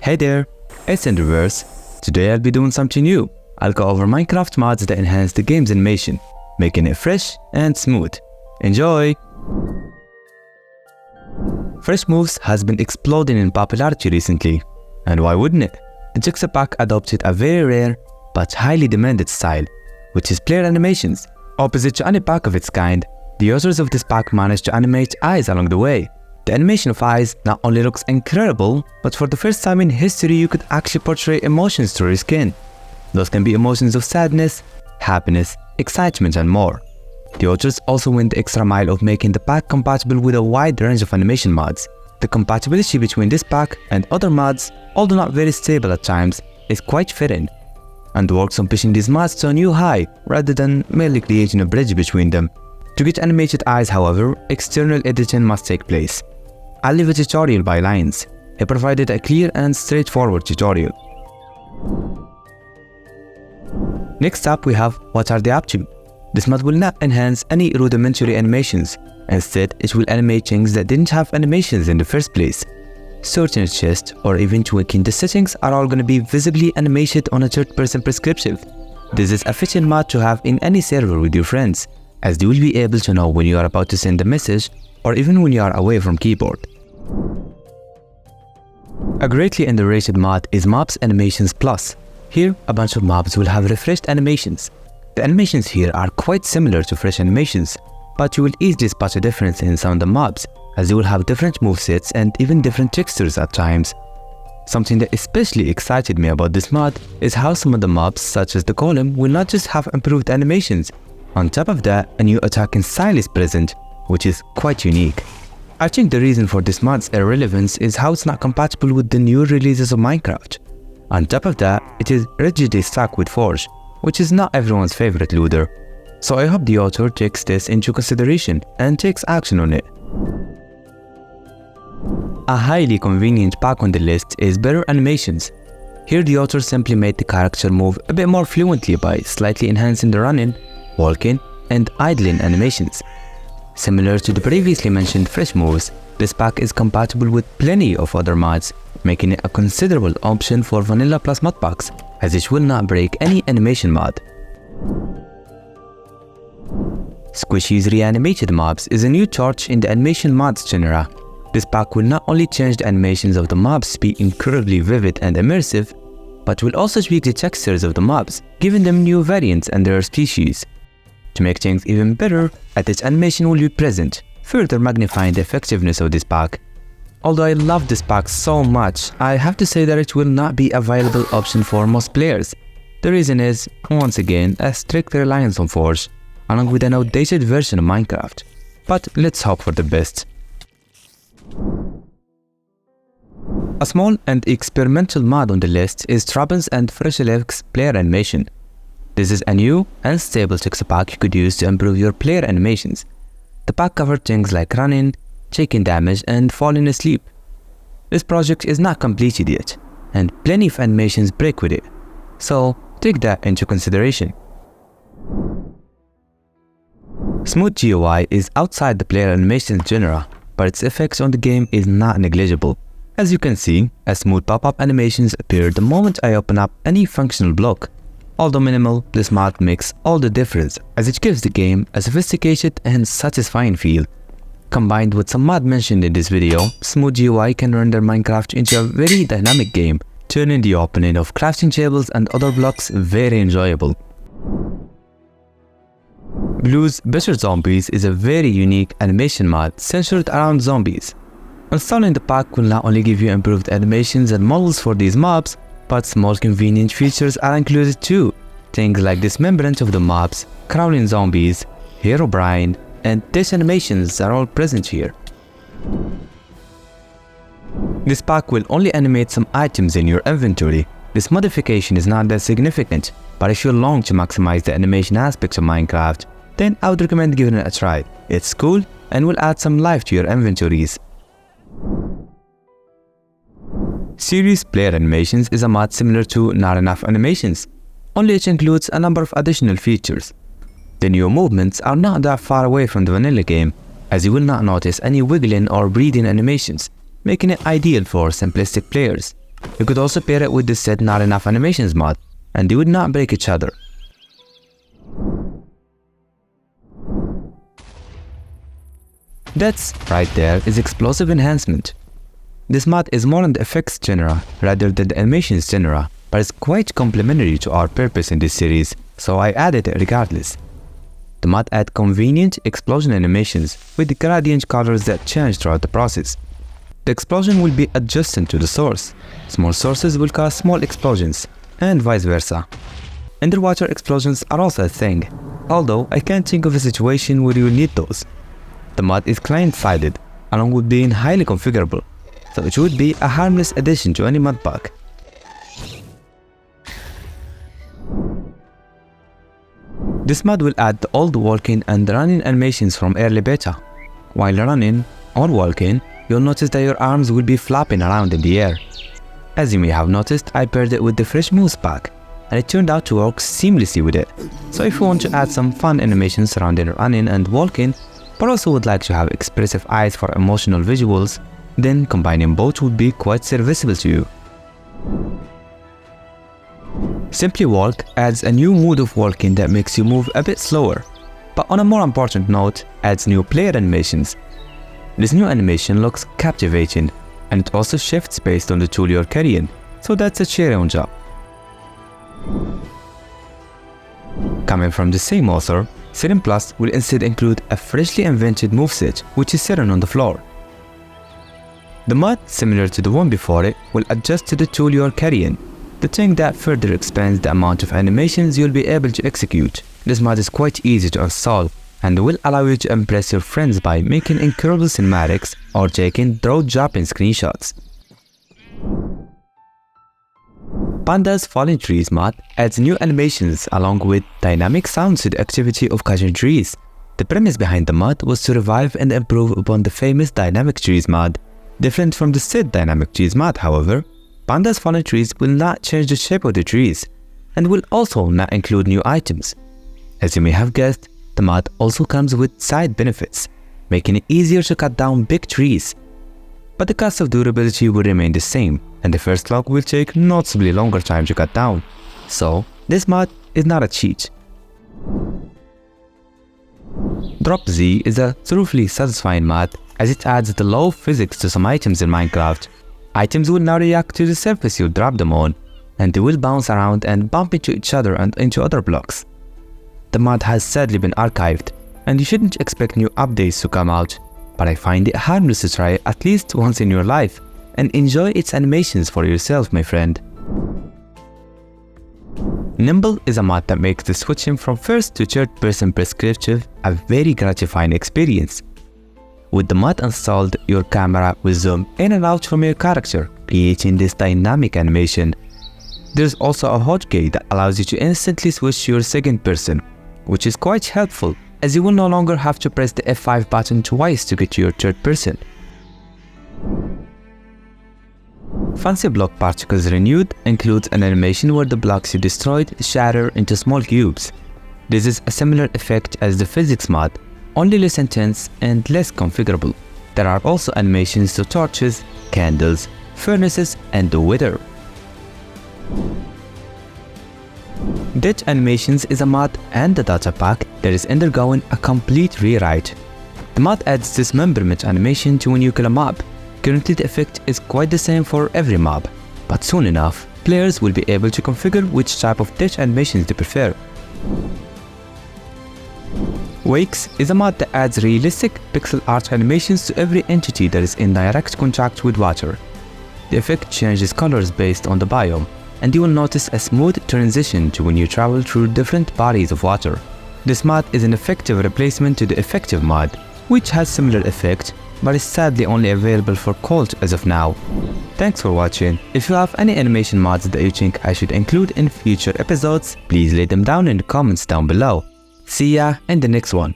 Hey there, it's in reverse. Today I'll be doing something new. I'll go over Minecraft mods that enhance the game's animation, making it fresh and smooth. Enjoy! Fresh moves has been exploding in popularity recently, and why wouldn't it? The Jigsaw pack adopted a very rare but highly demanded style, which is player animations. Opposite to any pack of its kind, the users of this pack managed to animate eyes along the way. The animation of eyes not only looks incredible, but for the first time in history you could actually portray emotions through your skin. Those can be emotions of sadness, happiness, excitement and more. The authors also went the extra mile of making the pack compatible with a wide range of animation mods. The compatibility between this pack and other mods, although not very stable at times, is quite fitting, and works on pushing these mods to a new high rather than merely creating a bridge between them. To get animated eyes, however, external editing must take place. I'll leave a tutorial by Lines. He provided a clear and straightforward tutorial. Next up we have What Are They Up To? This mod will not enhance any rudimentary animations. Instead, it will animate things that didn't have animations in the first place. Sorting a chest or even tweaking the settings are all going to be visibly animated on a third-person perspective. This is a fitting mod to have in any server with your friends, as they will be able to know when you are about to send a message or even when you are away from keyboard. A greatly underrated mod is Mobs Animations Plus. Here, a bunch of mobs will have refreshed animations. The animations here are quite similar to fresh animations, but you will easily spot a difference in some of the mobs, as they will have different movesets and even different textures at times. Something that especially excited me about this mod is how some of the mobs, such as the Golem, will not just have improved animations. On top of that, a new attacking style is present, which is quite unique. I think the reason for this mod's irrelevance is how it's not compatible with the new releases of Minecraft. On top of that, it is rigidly stuck with Forge, which is not everyone's favorite looter. So I hope the author takes this into consideration and takes action on it. A highly convenient pack on the list is Better Animations. Here the author simply made the character move a bit more fluently by slightly enhancing the running, walking, and idling animations. Similar to the previously mentioned fresh moves, this pack is compatible with plenty of other mods, making it a considerable option for Vanilla Plus mod packs, as it will not break any animation mod. Squishy's Reanimated mobs is a new torch in the animation mods genre. This pack will not only change the animations of the mobs to be incredibly vivid and immersive, but will also tweak the textures of the mobs, giving them new variants and their species. To make things even better, attached animation will be present, further magnifying the effectiveness of this pack. Although I love this pack so much, I have to say that it will not be a viable option for most players. The reason is, once again, a strict reliance on Forge, along with an outdated version of Minecraft. But let's hope for the best. A small and experimental mod on the list is Traben and FreshLX player animation. This is a new and stable Jigsaw pack you could use to improve your player animations. The pack covered things like running, taking damage and falling asleep. This project is not completed yet, and plenty of animations break with it, so take that into consideration. Smooth GUI is outside the player animation genre, but its effects on the game is not negligible. As you can see, a smooth pop-up animations appear the moment I open up any functional block. Although minimal, this mod makes all the difference, as it gives the game a sophisticated and satisfying feel. Combined with some mod mentioned in this video, smooth GUI can render Minecraft into a very dynamic game, turning the opening of crafting tables and other blocks very enjoyable. Blue's Better Zombies is a very unique animation mod centered around zombies. Installing the pack will not only give you improved animations and models for these mobs, but small convenient features are included too. Things like dismemberment of the mobs, crawling zombies, Herobrine, and dish animations are all present here. This pack will only animate some items in your inventory. This modification is not that significant, but if you long to maximize the animation aspects of Minecraft, then I would recommend giving it a try. It's cool and will add some life to your inventories. Series Player Animations is a mod similar to Not Enough Animations, only it includes a number of additional features. The new movements are not that far away from the vanilla game, as you will not notice any wiggling or breathing animations, making it ideal for simplistic players. You could also pair it with the set Not Enough Animations mod, and they would not break each other. That's right there is Explosive Enhancement. This mod is more on the effects genre rather than the animations genre, but it's quite complementary to our purpose in this series, so I added it regardless. The mod adds convenient explosion animations with the gradient colors that change throughout the process. The explosion will be adjacent to the source. Small sources will cause small explosions, and vice versa. Underwater explosions are also a thing, although I can't think of a situation where you will need those. The mod is client-sided, along with being highly configurable, so it would be a harmless addition to any mod pack. This mod will add the old walking and running animations from early beta. While running or walking, you'll notice that your arms will be flapping around in the air. As you may have noticed, I paired it with the Fresh Moves pack, and it turned out to work seamlessly with it. So if you want to add some fun animations surrounding running and walking, but also would like to have expressive eyes for emotional visuals, then combining both would be quite serviceable to you. Simply Walk adds a new mood of walking that makes you move a bit slower, but on a more important note, adds new player animations. This new animation looks captivating, and it also shifts based on the tool you're carrying, so that's a cherry on top. Coming from the same author, Serum Plus will instead include a freshly invented moveset, which is sitting on the floor. The mod, similar to the one before it, will adjust to the tool you're carrying, the thing that further expands the amount of animations you'll be able to execute. This mod is quite easy to install, and will allow you to impress your friends by making incredible cinematics or taking jaw-dropping screenshots. Panda's Fallen Trees mod adds new animations along with dynamic sounds to the activity of cutting trees. The premise behind the mod was to revive and improve upon the famous Dynamic Trees mod. Different from the said Dynamic Trees mod, however, Panda's Fallen Trees will not change the shape of the trees, and will also not include new items. As you may have guessed, the mod also comes with side benefits, making it easier to cut down big trees. But the cost of durability will remain the same, and the first log will take noticeably longer time to cut down. So, this mod is not a cheat. Dropz is a thoroughly satisfying mod as it adds the law of physics to some items in Minecraft. Items will now react to the surface you drop them on, and they will bounce around and bump into each other and into other blocks. The mod has sadly been archived, and you shouldn't expect new updates to come out, but I find it harmless to try at least once in your life and enjoy its animations for yourself, my friend. Nimble is a mod that makes the switching from first to third person perspective a very gratifying experience. With the mod installed, your camera will zoom in and out from your character, creating this dynamic animation. There's also a hotkey that allows you to instantly switch to your second person, which is quite helpful as you will no longer have to press the F5 button twice to get to your third person. Fancy Block Particles Renewed includes an animation where the blocks you destroyed shatter into small cubes. This is a similar effect as the Physics mod, only less intense and less configurable. There are also animations to torches, candles, furnaces, and the weather. Ditch Animations is a mod and a data pack that is undergoing a complete rewrite. The mod adds dismemberment animation to when you kill a mob. Currently the effect is quite the same for every mob, but soon enough, players will be able to configure which type of ditch animations they prefer. Wakes is a mod that adds realistic pixel art animations to every entity that is in direct contact with water. The effect changes colors based on the biome, and you will notice a smooth transition to when you travel through different bodies of water. This mod is an effective replacement to the effective mod, which has similar effect, but is sadly only available for Colt as of now. Thanks for watching. If you have any animation mods that you think I should include in future episodes, please lay them down in the comments down below. See ya in the next one.